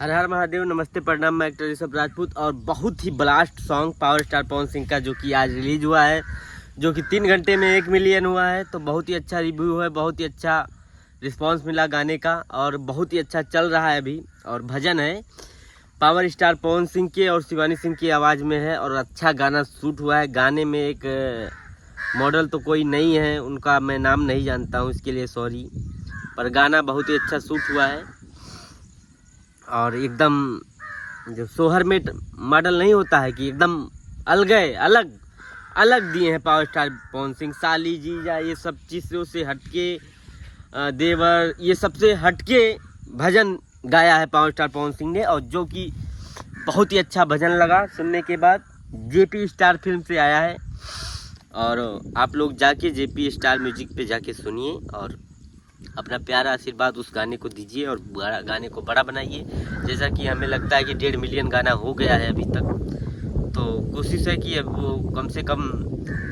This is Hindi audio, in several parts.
हर हर महादेव, नमस्ते, प्रणाम। मैं एक्टर ऋषभ राजपूत और बहुत ही blast song power star Pawan Singh का जो कि आज रिलीज हुआ है, जो कि 3 घंटे में 1 मिलियन हुआ है। तो बहुत ही अच्छा रिव्यू है, बहुत ही अच्छा रिस्पांस मिला गाने का और बहुत ही अच्छा चल रहा है अभी। और भजन है पावर स्टार पवन सिंह के और शिवानी सिंह की आवाज़ में है और अच्छा गाना शूट हुआ है। गाने में एक मॉडल तो कोई नहीं है, उनका मैं नाम नहीं जानता हूँ, इसके लिए सॉरी, पर गाना बहुत ही अच्छा शूट हुआ है। और एकदम जो सोहर में मॉडल नहीं होता है कि एकदम अलग अलग दिए हैं पावर स्टार पवन सिंह। साली जीजा ये सब चीज़ों से हटके, देवर ये सबसे हटके भजन गाया है पावर स्टार पवन सिंह ने, और जो कि बहुत ही अच्छा भजन लगा सुनने के बाद। जेपी स्टार फिल्म से आया है और आप लोग जाके जेपी स्टार म्यूजिक पे जाके सुनिए और अपना प्यारा आशीर्वाद उस गाने को दीजिए और गाने को बड़ा बनाइए। जैसा कि हमें लगता है कि 1.5 मिलियन गाना हो गया है अभी तक, तो कोशिश है कि अब वो कम से कम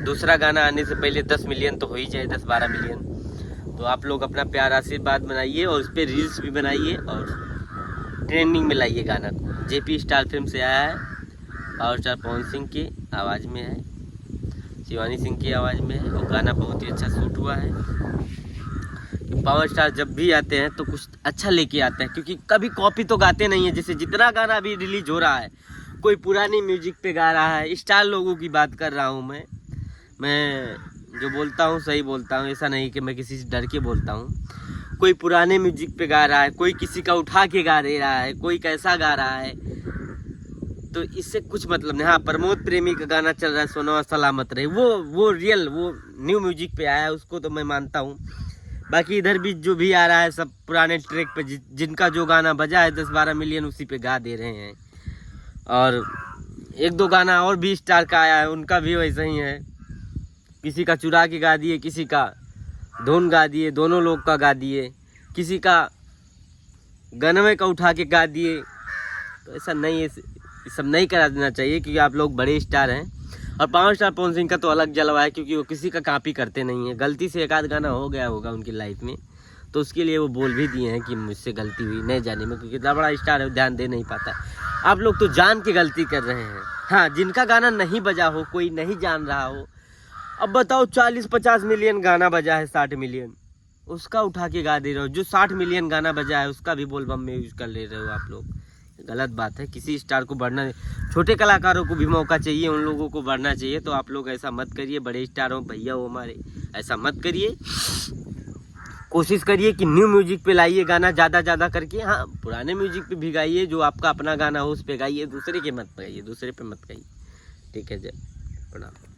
दूसरा गाना आने से पहले 10 मिलियन तो हो ही जाए, 10-12 मिलियन। तो आप लोग अपना प्यारा आशीर्वाद बनाइए और उस पर रील्स भी बनाइए और ट्रेंडिंग में लाइए गाना को। जेपी स्टार फिल्म से आया है, पावर स्टार पवन सिंह की आवाज़ में है, शिवानी सिंह की आवाज़ में है और गाना बहुत ही अच्छा शूट हुआ है। पावर स्टार जब भी आते हैं तो कुछ अच्छा लेके आते हैं, क्योंकि कभी कॉपी तो गाते नहीं है। जैसे जितना गाना अभी रिलीज हो रहा है, कोई पुरानी म्यूजिक पे गा रहा है। स्टार लोगों की बात कर रहा हूँ मैं जो बोलता हूँ सही बोलता हूँ, ऐसा नहीं कि मैं किसी से डर के बोलता हूँ। कोई पुराने म्यूजिक पे गा रहा है, कोई किसी का उठा के गा दे रहा है, कोई कैसा गा रहा है, तो इससे कुछ मतलब नहीं। हाँ, प्रमोद प्रेमी का गाना चल रहा है, सोनवा सलामत रहे, वो रियल, वो न्यू म्यूजिक पे आया है, उसको तो मैं मानता हूँ। बाकी इधर भी जो भी आ रहा है सब पुराने ट्रैक पे, जिनका जो गाना बजा है 10-12 मिलियन उसी पे गा दे रहे हैं। और 1-2 गाना और भी स्टार का आया है, उनका भी वैसा ही है। किसी का चुरा के गा दिए, किसी का धुन गा दिए, दोनों लोग का गा दिए, किसी का गनवे का उठा के गा दिए। तो ऐसा नहीं है, ये सब नहीं करा देना चाहिए, क्योंकि आप लोग बड़े स्टार हैं। और पावर स्टार पवन सिंह का तो अलग जलवा है, क्योंकि वो किसी का कॉपी करते नहीं है। गलती से एक आध गाना हो गया होगा उनकी लाइफ में, तो उसके लिए वो बोल भी दिए हैं कि मुझसे गलती हुई, नहीं जाने में, क्योंकि इतना बड़ा स्टार है, ध्यान दे नहीं पाता। आप लोग तो जान के गलती कर रहे हैं। हाँ, जिनका गाना नहीं बजा हो, कोई नहीं जान रहा हो, अब बताओ 40-50 मिलियन गाना बजा है, 60 मिलियन, उसका उठा के गा दे रहे हो। जो 60 मिलियन गाना बजा है उसका भी बोलबम में यूज कर ले रहे हो आप लोग। गलत बात है। किसी स्टार को बढ़ना, छोटे कलाकारों को भी मौका चाहिए, उन लोगों को बढ़ना चाहिए। तो आप लोग ऐसा मत करिए, बड़े स्टार हो भैया हो हमारे, ऐसा मत करिए। कोशिश करिए कि न्यू म्यूजिक पे लाइए गाना ज़्यादा करके। हाँ, पुराने म्यूजिक पे भी गाइए, जो आपका अपना गाना हो उस पे गाइए, दूसरे के मत गाइए, दूसरे पे मत गाइए। ठीक है, जय प्रणाम।